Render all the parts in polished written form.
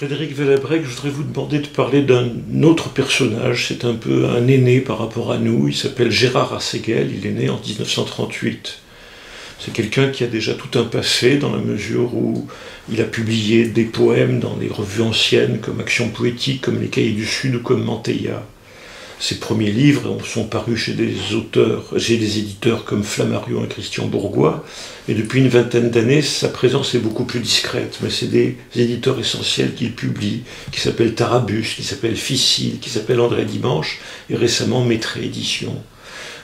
Frédéric Vellebrec, je voudrais vous demander de parler d'un autre personnage, c'est un peu un aîné par rapport à nous, il s'appelle Gérard Arséguel, il est né en 1938. C'est quelqu'un qui a déjà tout un passé dans la mesure où il a publié des poèmes dans les revues anciennes comme Action Poétique, comme Les Cahiers du Sud ou comme Manteia. Ses premiers livres sont parus chez des éditeurs comme Flammarion et Christian Bourgois, et depuis une vingtaine d'années, sa présence est beaucoup plus discrète, mais c'est des éditeurs essentiels qu'il publie, qui s'appellent Tarabus, qui s'appellent Ficile, qui s'appellent André Dimanche, et récemment Maîtré Édition.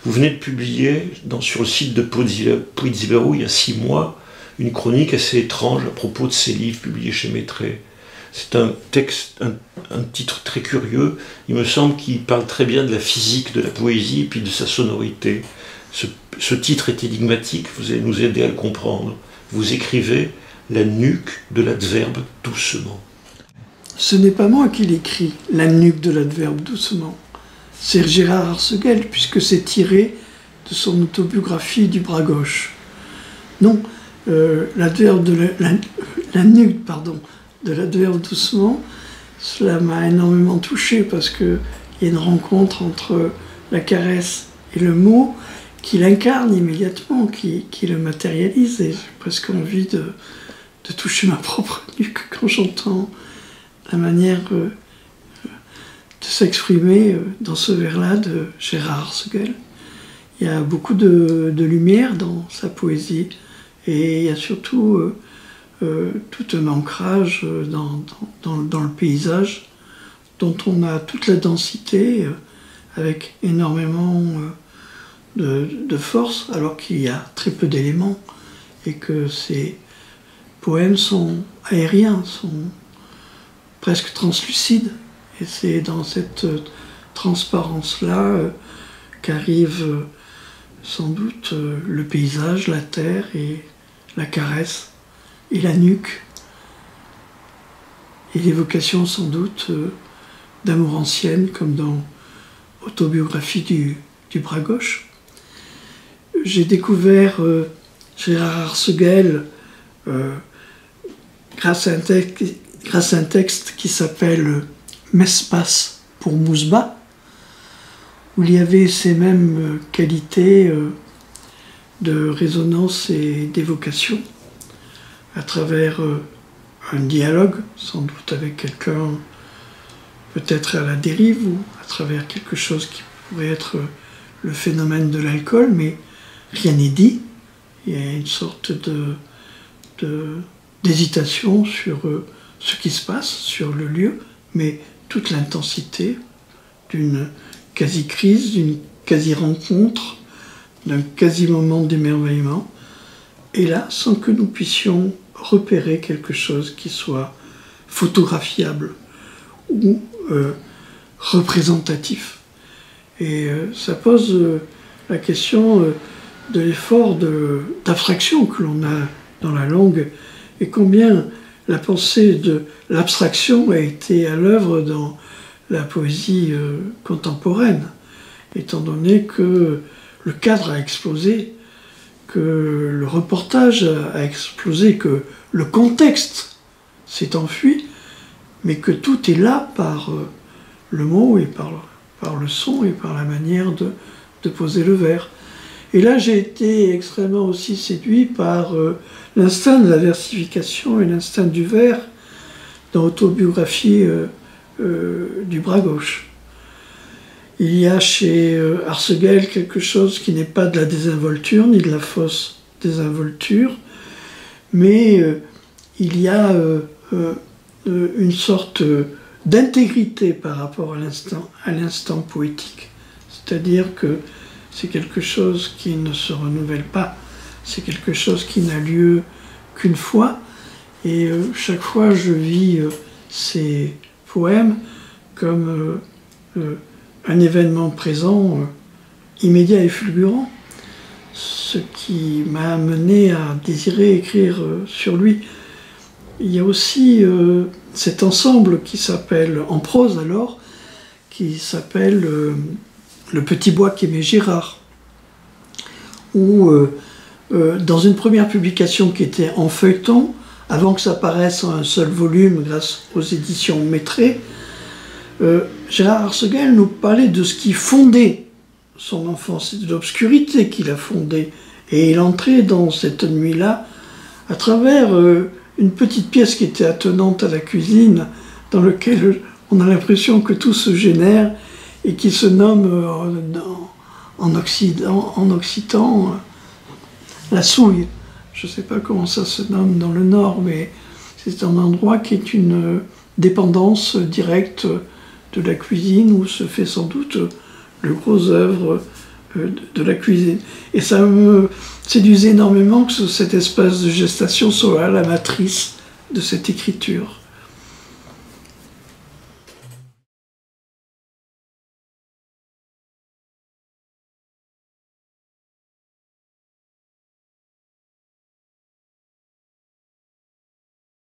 Vous venez de publier sur le site de Poézibérou, il y a 6 mois, une chronique assez étrange à propos de ces livres publiés chez Maîtré. C'est un texte, un titre très curieux, il me semble qu'il parle très bien de la physique de la poésie et puis de sa sonorité. Ce titre est énigmatique, vous allez nous aider à le comprendre. Vous écrivez « La nuque de l'adverbe doucement ». Ce n'est pas moi qui l'écris, « La nuque de l'adverbe doucement ». C'est Gérard Arséguel, puisque c'est tiré de son autobiographie du bras gauche. Non, l'adverbe de la nuque, pardon, de l'adverbe doucement, cela m'a énormément touché parce qu'il y a une rencontre entre la caresse et le mot qui l'incarne immédiatement, qui le matérialise, et j'ai presque envie de toucher ma propre nuque quand j'entends la manière de s'exprimer dans ce vers-là de Gérard Arséguel. Il y a beaucoup de lumière dans sa poésie et il y a surtout tout un ancrage dans le paysage dont on a toute la densité avec énormément de force alors qu'il y a très peu d'éléments et que ces poèmes sont aériens, sont presque translucides. Et c'est dans cette transparence-là qu'arrive sans doute le paysage, la terre et la caresse et la nuque. Et l'évocation sans doute d'amour ancienne comme dans Autobiographie du bras gauche. J'ai découvert Gérard Arséguel grâce à un texte qui s'appelle Mespace pour Mousba, où il y avait ces mêmes qualités de résonance et d'évocation à travers un dialogue, sans doute avec quelqu'un peut-être à la dérive ou à travers quelque chose qui pourrait être le phénomène de l'alcool, mais rien n'est dit. Il y a une sorte d'hésitation sur ce qui se passe, sur le lieu, mais toute l'intensité d'une quasi-crise, d'une quasi-rencontre, d'un quasi-moment d'émerveillement, et là, sans que nous puissions repérer quelque chose qui soit photographiable ou représentatif. Et ça pose la question de l'effort d'abstraction que l'on a dans la langue, et combien la pensée de l'abstraction a été à l'œuvre dans la poésie contemporaine, étant donné que le cadre a explosé, que le reportage a explosé, que le contexte s'est enfui, mais que tout est là par le mot et par le son et par la manière de poser le vers. Et là, j'ai été extrêmement aussi séduit par l'instinct de la versification et l'instinct du vers dans Autobiographie du bras gauche. Il y a chez Arséguel quelque chose qui n'est pas de la désinvolture ni de la fausse désinvolture, mais il y a une sorte d'intégrité par rapport à l'instant poétique. C'est-à-dire que c'est quelque chose qui ne se renouvelle pas, c'est quelque chose qui n'a lieu qu'une fois, et chaque fois je vis ces poèmes comme un événement présent, immédiat et fulgurant, ce qui m'a amené à désirer écrire sur lui. Il y a aussi cet ensemble qui s'appelle, en prose alors, qui s'appelle Le petit bois qu'aimait Girard, où dans une première publication qui était en feuilleton, avant que ça paraisse en un seul volume grâce aux éditions Maîtré, Gérard Arseguel nous parlait de ce qui fondait son enfance, et de l'obscurité qu'il a fondée. Et il entrait dans cette nuit-là à travers une petite pièce qui était attenante à la cuisine, dans laquelle on a l'impression que tout se génère et qui se nomme en occitan la Souille. Je ne sais pas comment ça se nomme dans le Nord, mais c'est un endroit qui est une dépendance directe de la cuisine où se fait sans doute le gros œuvre de la cuisine. Et ça me séduisait énormément que cet espace de gestation soit la matrice de cette écriture.